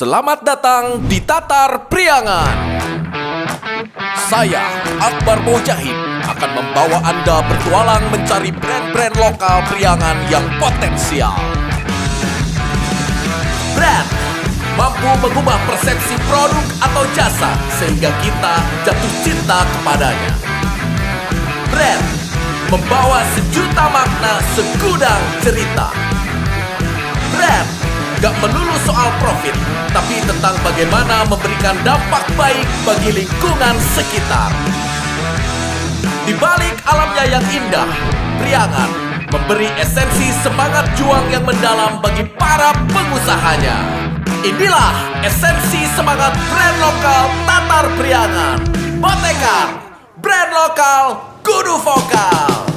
Selamat datang di Tatar Priangan. Saya, Akbar Mujahid, akan membawa Anda bertualang mencari brand-brand lokal Priangan yang potensial. Brand mampu mengubah persepsi produk atau jasa sehingga kita jatuh cinta kepadanya. Brand membawa sejuta makna segudang cerita. Brand gak melulu soal profit, tapi tentang bagaimana memberikan dampak baik bagi lingkungan sekitar. Di balik alamnya yang indah, Priangan memberi esensi semangat juang yang mendalam bagi para pengusahanya. Inilah esensi semangat brand lokal Tatar Priangan. Botekar, brand lokal kudu vokal.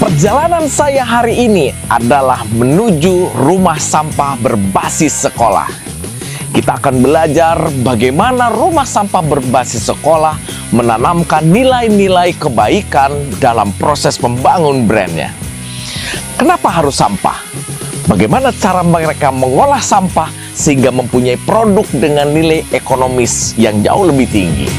Perjalanan saya hari ini adalah menuju rumah sampah berbasis sekolah. Kita akan belajar bagaimana rumah sampah berbasis sekolah menanamkan nilai-nilai kebaikan dalam proses membangun brandnya. Kenapa harus sampah? Bagaimana cara mereka mengolah sampah sehingga mempunyai produk dengan nilai ekonomis yang jauh lebih tinggi?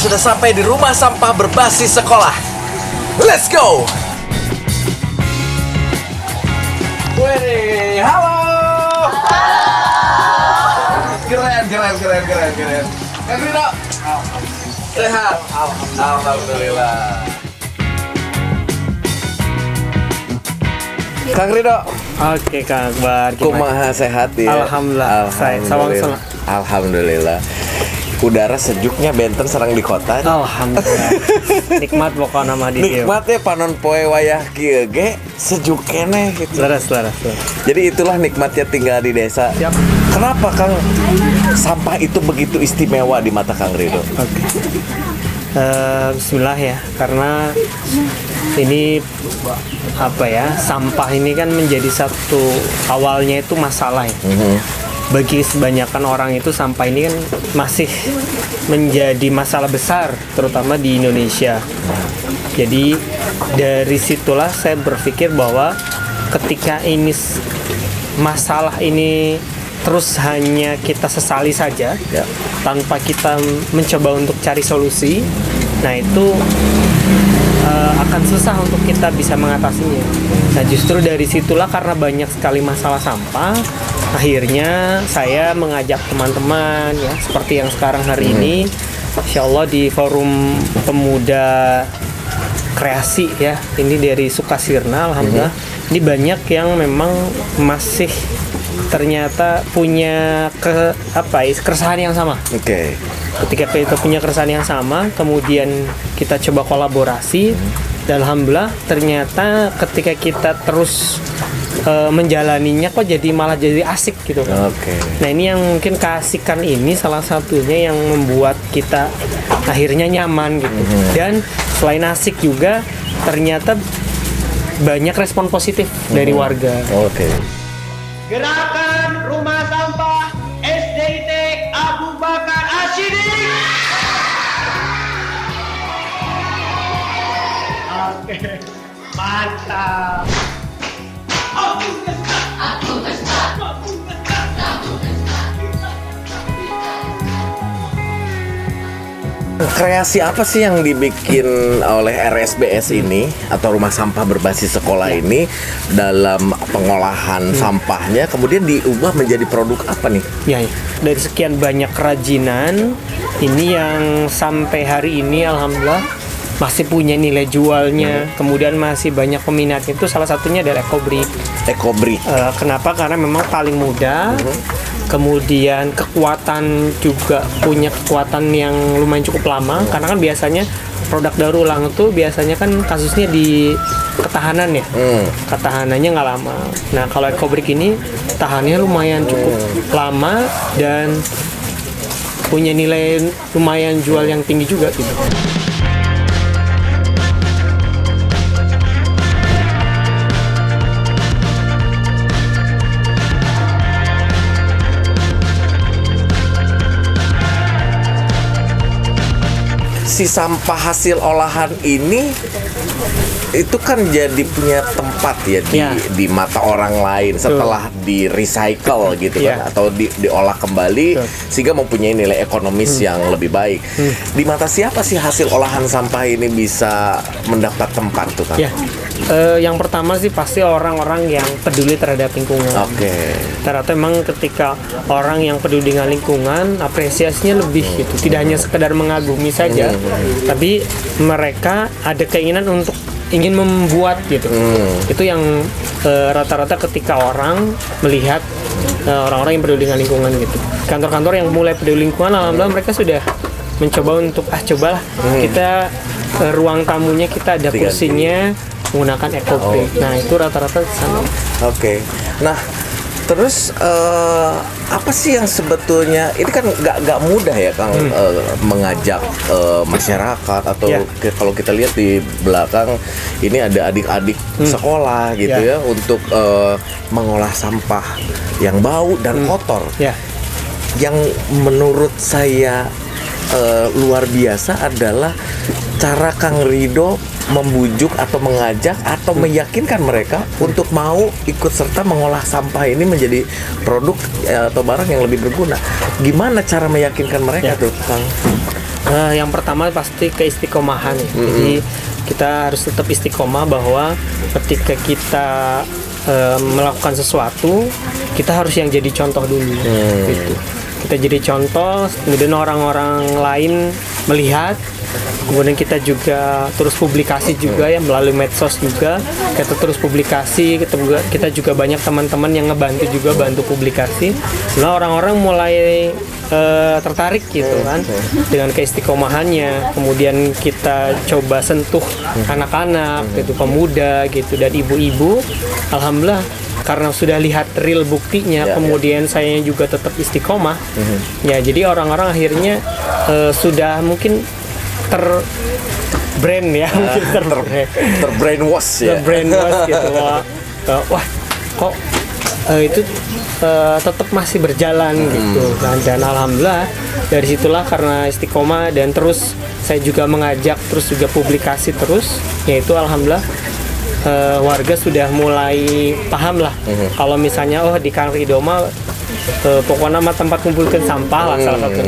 Sudah sampai di rumah sampah berbasis sekolah. Let's go! Wih, halo! Keren. Kang Rido, sehat? Alhamdulillah. Kang Rido. Oke, Kang Akbar. Kumaha sehat ya? Alhamdulillah. Alhamdulillah. Alhamdulillah. Udara sejuknya benten sareng di kota. Alhamdulillah. Nikmat pokoknya mah di dieu. Nikmat ya panon poe wayah kieu ge sejuk keneh gitu. Laras. Jadi itulah nikmatnya tinggal di desa. Siap. Kenapa Kang sampah itu begitu istimewa di mata Kang Rido? Oke. Bismillah ya, karena ini apa ya, sampah ini kan menjadi satu awalnya itu masalah ya. Bagi kebanyakan orang itu sampah ini kan masih menjadi masalah besar, terutama di Indonesia. Jadi dari situlah saya berpikir bahwa ketika ini masalah ini terus hanya kita sesali saja, tanpa kita mencoba untuk cari solusi, nah itu akan susah untuk kita bisa mengatasinya. Nah justru dari situlah, karena banyak sekali masalah sampah, akhirnya saya mengajak teman-teman ya, seperti yang sekarang hari ini, insya Allah di Forum Pemuda Kreasi ya, ini dari Sukasirna, alhamdulillah. Ini banyak yang memang masih ternyata punya keresahan yang sama. Oke. Ketika kita punya keresahan yang sama, kemudian kita coba kolaborasi, dan alhamdulillah ternyata ketika kita terus menjalaninya kok malah jadi asik gitu kan. Oke. Nah ini yang mungkin keasikan ini salah satunya yang membuat kita akhirnya nyaman gitu. Dan selain asik juga ternyata banyak respon positif dari warga. Oke. Gerakan Rumah Sampah SDIT Abu Bakar Ashidik. Oke, mantap. Kreasi apa sih yang dibikin oleh RSBS ini atau rumah sampah berbasis sekolah ini dalam pengolahan sampahnya kemudian diubah menjadi produk apa nih? Ya. Dari sekian banyak kerajinan ini yang sampai hari ini alhamdulillah masih punya nilai jualnya, kemudian masih banyak peminatnya, itu salah satunya adalah Ekobrik. Kenapa? Karena memang paling mudah. Kemudian kekuatan juga punya kekuatan yang lumayan cukup lama, karena kan biasanya produk daur ulang itu biasanya kan kasusnya di ketahanan ya. Ketahanannya nggak lama. Nah kalau Ekobrik ini tahannya lumayan cukup lama, dan punya nilai lumayan jual yang tinggi juga gitu. Si sampah hasil olahan ini itu kan jadi punya tempat ya di mata orang lain setelah di recycle gitu kan, atau diolah kembali sehingga mempunyai nilai ekonomis yang lebih baik. Di mata siapa sih hasil olahan sampah ini bisa mendapat tempat tuh kan? Yang pertama sih pasti orang-orang yang peduli terhadap lingkungan. Ternyata memang ketika orang yang peduli dengan lingkungan, apresiasinya lebih gitu. Tidak hanya sekedar mengagumi saja, tapi mereka ada keinginan untuk ingin membuat gitu. Itu yang rata-rata ketika orang melihat orang-orang yang peduli dengan lingkungan gitu. Kantor-kantor yang mulai peduli lingkungan, alhamdulillah mereka sudah mencoba untuk cobalah kita ruang tamunya kita ada kursinya menggunakan eco-break. Nah itu rata-rata sama. Nah terus apa sih yang sebetulnya ini kan nggak mudah ya Kang, mengajak masyarakat atau kalau kita lihat di belakang ini ada adik-adik sekolah gitu ya untuk mengolah sampah yang bau dan kotor. Yang menurut saya luar biasa adalah cara Kang Ridho membujuk atau mengajak atau meyakinkan mereka untuk mau ikut serta mengolah sampah ini menjadi produk atau barang yang lebih berguna. Gimana cara meyakinkan mereka tuh, Kang? Yang pertama pasti keistiqomahan. Jadi kita harus tetap istiqomah bahwa ketika kita melakukan sesuatu, kita harus yang jadi contoh dulu. Gitu. Kita jadi contoh, kemudian orang-orang lain melihat. Kemudian kita juga terus publikasi juga ya melalui medsos juga, kita terus publikasi, kita juga banyak teman-teman yang ngebantu juga bantu publikasi. Nah orang-orang mulai tertarik gitu kan dengan keistiqomahannya. Kemudian kita coba sentuh anak-anak gitu, pemuda gitu dan ibu-ibu. Alhamdulillah karena sudah lihat real buktinya, kemudian saya juga tetap istiqomah. Ya jadi orang-orang akhirnya sudah mungkin terbrainwash gitu. Wah kok itu tetap masih berjalan gitu. Dan alhamdulillah dari situlah karena istiqomah dan terus saya juga mengajak terus juga publikasi terus, yaitu alhamdulillah warga sudah mulai paham lah. Kalau misalnya di Kang Ridho mah pokoknya tempat kumpulkan sampah lah salah satu.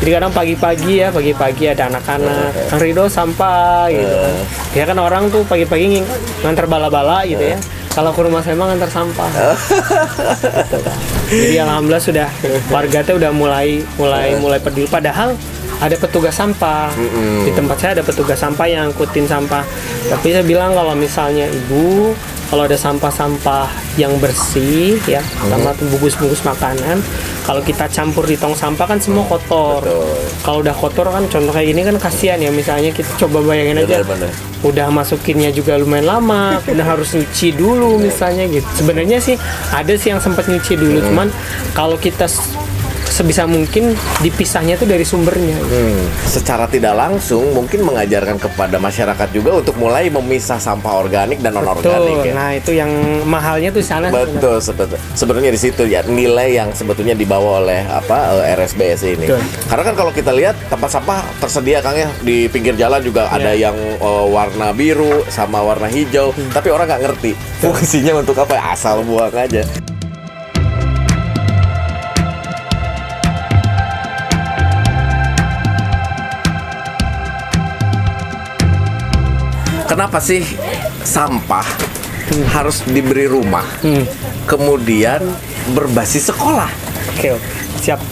Jadi kadang pagi-pagi ada anak-anak Kang Ridho sampah gitu. Ya kan orang tuh pagi-pagi ngantar bala-bala gitu ya. Kalau ke rumah saya mah ngantar sampah. Gitu. Jadi alhamdulillah sudah warga tuh udah mulai peduli. Padahal ada petugas sampah di tempat saya, ada petugas sampah yang ngangkutin sampah. Tapi saya bilang kalau misalnya ibu kalau ada sampah-sampah yang bersih ya, sama bungkus-bungkus makanan, kalau kita campur di tong sampah kan semua kotor. Kalau udah kotor kan contoh kayak gini kan kasihan ya, misalnya kita coba bayangin aja. Udah masukinnya juga lumayan lama, udah harus nyuci dulu misalnya gitu. Sebenarnya sih ada sih yang sempat nyuci dulu, cuman kalau kita sebisa mungkin dipisahnya tuh dari sumbernya. Secara tidak langsung mungkin mengajarkan kepada masyarakat juga untuk mulai memisah sampah organik dan non organik. Nah itu yang mahalnya tuh sana. Betul, sebenarnya di situ ya nilai yang sebetulnya dibawa oleh RSBS ini. Karena kan kalau kita lihat tempat sampah tersedia Kang ya di pinggir jalan juga ada yang warna biru sama warna hijau, tapi orang nggak ngerti fungsinya untuk apa, asal buang aja. Kenapa sih sampah harus diberi rumah, kemudian berbasis sekolah? Oke, siap.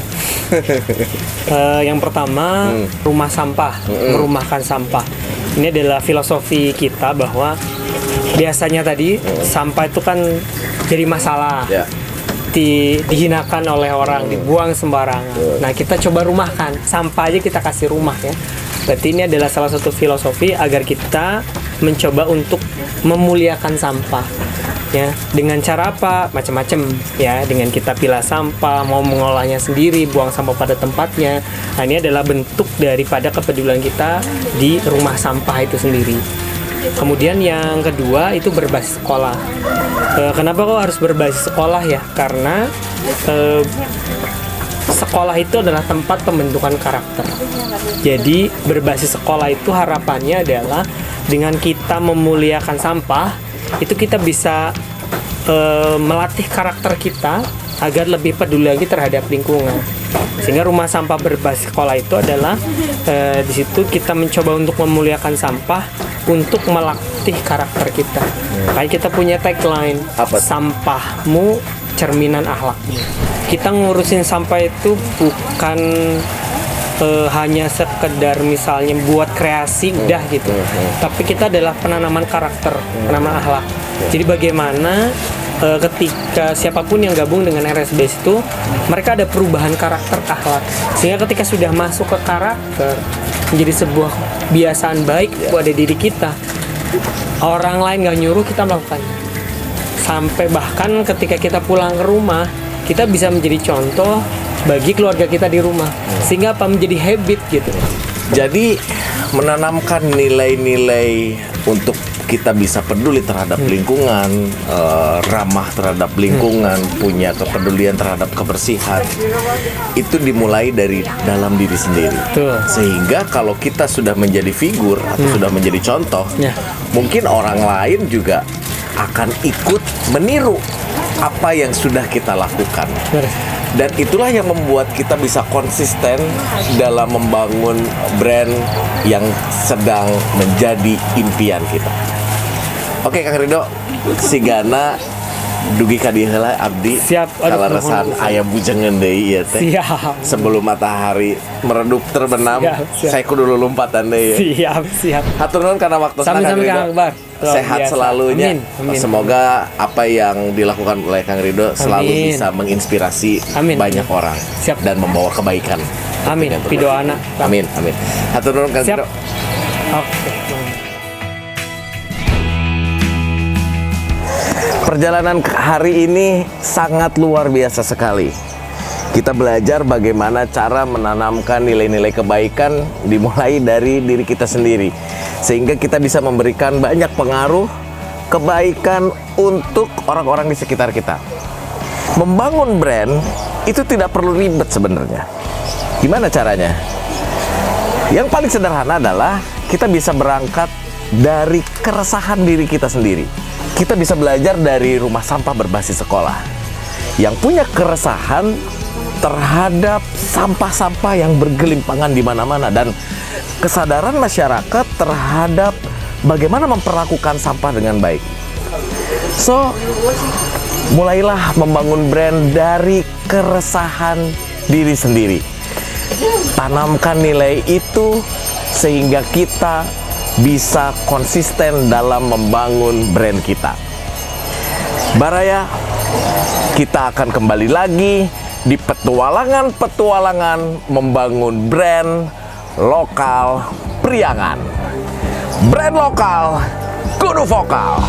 Yang pertama, rumah sampah, merumahkan sampah. Ini adalah filosofi kita bahwa biasanya tadi sampah itu kan jadi masalah. Dihinakan oleh orang, dibuang sembarangan. Nah, kita coba rumahkan, sampah aja kita kasih rumah ya. Berarti ini adalah salah satu filosofi agar kita mencoba untuk memuliakan sampah. Ya, dengan cara apa? Macam-macam ya, dengan kita pilah sampah, mau mengolahnya sendiri, buang sampah pada tempatnya. Nah, ini adalah bentuk daripada kepedulian kita di rumah sampah itu sendiri. Kemudian yang kedua itu berbasis sekolah. Kenapa kok harus berbasis sekolah ya? Karena sekolah itu adalah tempat pembentukan karakter. Jadi berbasis sekolah itu harapannya adalah dengan kita memuliakan sampah, itu kita bisa melatih karakter kita agar lebih peduli lagi terhadap lingkungan. Sehingga rumah sampah berbasis sekolah itu adalah di situ kita mencoba untuk memuliakan sampah untuk melatih karakter kita. Kayak kita punya tagline, Apa? Sampahmu cerminan akhlakmu. Kita ngurusin sampah itu bukan hanya sekedar misalnya buat kreasi udah gitu, tapi kita adalah penanaman karakter, penanaman akhlak. Jadi bagaimana ketika siapapun yang gabung dengan RSBS itu mereka ada perubahan karakter akhlak, sehingga ketika sudah masuk ke karakter menjadi sebuah kebiasaan baik pada diri kita, orang lain nggak nyuruh kita melakukannya. Sampai bahkan ketika kita pulang ke rumah, kita bisa menjadi contoh bagi keluarga kita di rumah, sehingga apa menjadi habit gitu. Jadi menanamkan nilai-nilai untuk kita bisa peduli terhadap lingkungan, ramah terhadap lingkungan, punya kepedulian terhadap kebersihan, itu dimulai dari dalam diri sendiri. Betul. Sehingga kalau kita sudah menjadi figur atau sudah menjadi contoh, Ya. mungkin orang lain juga akan ikut meniru apa yang sudah kita lakukan. Beres. Dan itulah yang membuat kita bisa konsisten dalam membangun brand yang sedang menjadi impian kita. Oke Kang Rido, sigana dugi kadiheula abdi Siap. Aduh, kalaresan nuhun. aya bujengeun deui ieu teh. Siap. Sebelum matahari meredup terbenam, Siap. saya kudu lompatan deui ya. Siap. Hatur nuhun karena waktu Sami-sami Kang Akbar. Luar Sehat biasa. selalunya. Amin. Semoga apa yang dilakukan oleh Kang Rido selalu Amin. bisa menginspirasi Amin. banyak orang. Siap. Dan membawa kebaikan. Amin. Untuk Pido yang anak. terbaik. Amin. Amin. Hatur nuhun Kang Siap. Rido. Oke. Perjalanan hari ini sangat luar biasa sekali. Kita belajar bagaimana cara menanamkan nilai-nilai kebaikan dimulai dari diri kita sendiri. Sehingga kita bisa memberikan banyak pengaruh kebaikan untuk orang-orang di sekitar kita. Membangun brand itu tidak perlu ribet sebenarnya. Gimana caranya? Yang paling sederhana adalah kita bisa berangkat dari keresahan diri kita sendiri. Kita bisa belajar dari rumah sampah berbasis sekolah yang punya keresahan terhadap sampah-sampah yang bergelimpangan di mana-mana dan kesadaran masyarakat terhadap bagaimana memperlakukan sampah dengan baik. So, mulailah membangun brand dari keresahan diri sendiri. Tanamkan nilai itu sehingga kita bisa konsisten dalam membangun brand kita. Baraya, kita akan kembali lagi di petualangan-petualangan membangun brand lokal Priangan. Brand lokal kudu vokal.